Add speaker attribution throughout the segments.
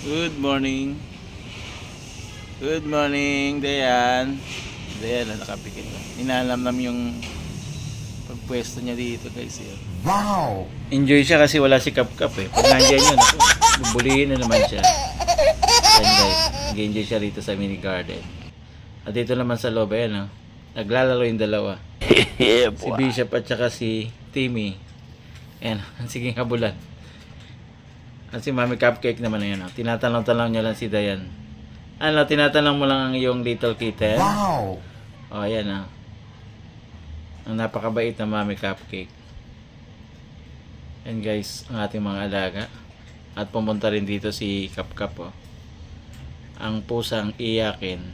Speaker 1: Good morning. Good morning, Dayan. Dayan, nakapikit lang. Inalamnam yung pagpwesto niya dito, guys. Yun.
Speaker 2: Wow!
Speaker 1: Enjoy siya kasi wala si Kap-Kap eh. Pag nandiyan yun, bubulihin na naman siya. Yan guys, nag-enjoy siya rito sa mini garden. At dito naman sa loob, ayan, naglalaro yung dalawa. Si Bishop at saka si Timmy. Ayan, sige habulan. At si Mami Cupcake naman na yan. Tinatanong-tanong niya lang si Dayan. Ano, tinatanong mo lang ang iyong little kitten?
Speaker 2: Wow!
Speaker 1: O, ayan ang napakabait na Mami Cupcake. Yan guys, ang ating mga alaga. At pumunta rin dito si Kap-Kap, oh. Ang pusang iyakin.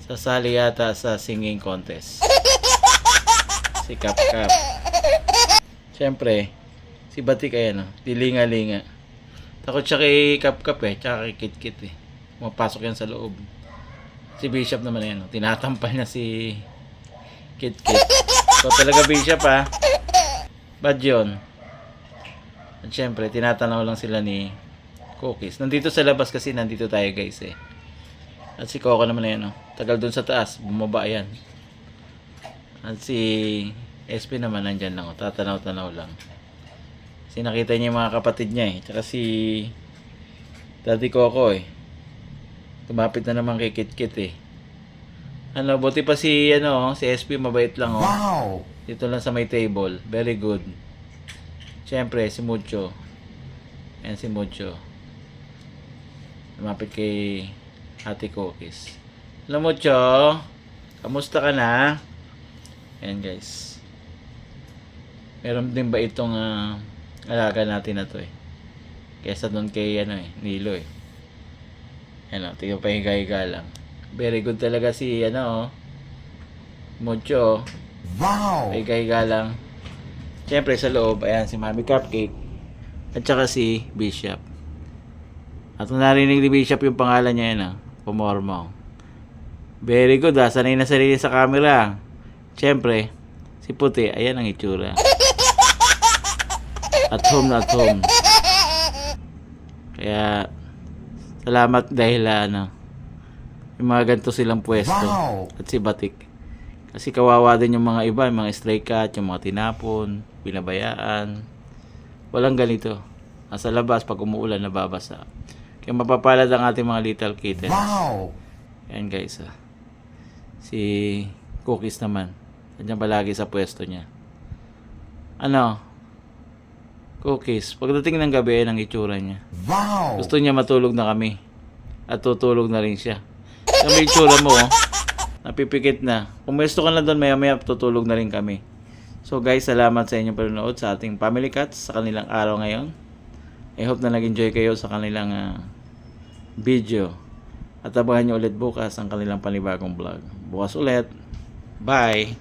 Speaker 1: Sasali yata sa singing contest. Si Kap-Kap. Siyempre, si Batik ayan, dilinga-linga. Takot siya kay Kap-Kap eh, tsaka kay Kit-Kit eh. Mapasok yan sa loob. Si Bishop naman ayan, tinatampal niya si Kit-Kit. So talaga Bishop ha. Bad yun. At syempre, tinatanaw lang sila ni Cookies. Nandito sa labas kasi nandito tayo guys eh. At si Coco naman ayan, tagal dun sa taas, bumaba yan. At si SP naman nandyan lang, tatanaw-tanaw lang. Kasi nakita niya yung mga kapatid niya eh. Tsaka si Daddy Coco eh. Tumapit na naman kay Kit-Kit eh. Ano, buti pa si si SP mabait lang oh.
Speaker 2: Wow!
Speaker 1: Dito lang sa may table. Very good. Siyempre, si Mucho. Ayan si Mucho. Tumapit kay Ate Cookies. Hello Mucho. Kamusta ka na? Ayan guys. Meron din ba itong alaga natin na to eh. Kesa doon kay Nilo eh. Tingnan pa higa-higa lang. Very good talaga si Mucho.
Speaker 2: Wow!
Speaker 1: Higa-higa lang. Siyempre sa loob, ayan si Mami Cupcake. At saka si Bishop. At kung narinig ni Bishop yung pangalan niya Pumormo. Very good sanay na sarili sa camera. Siyempre, si Puti, ayan ang itsura. At home na at home. Kaya, salamat dahil yung mga ganito silang pwesto.
Speaker 2: Wow!
Speaker 1: At si Batik. Kasi kawawa din yung mga iba, yung mga stray cat, yung mga tinapon, binabayaan. Walang ganito. Nasa labas, pag umuulan, nababasa. Kaya mapapalad ang ating mga little kittens.
Speaker 2: Wow!
Speaker 1: Ayan guys. Si Cookies naman. Nandiyan palagi sa pwesto niya. Cookies, pagdating ng gabi ay ang itsura niya.
Speaker 2: Wow!
Speaker 1: Gusto niya matulog na kami. At tutulog na rin siya. Sa may itsura mo, napipikit na. Kung gusto ka na doon, maya-maya tutulog na rin kami. So guys, salamat sa inyong panonood sa ating Family Cats sa kanilang araw ngayon. I hope na nag-enjoy kayo sa kanilang video. At abangan nyo ulit bukas ang kanilang panibagong vlog. Bukas ulit. Bye!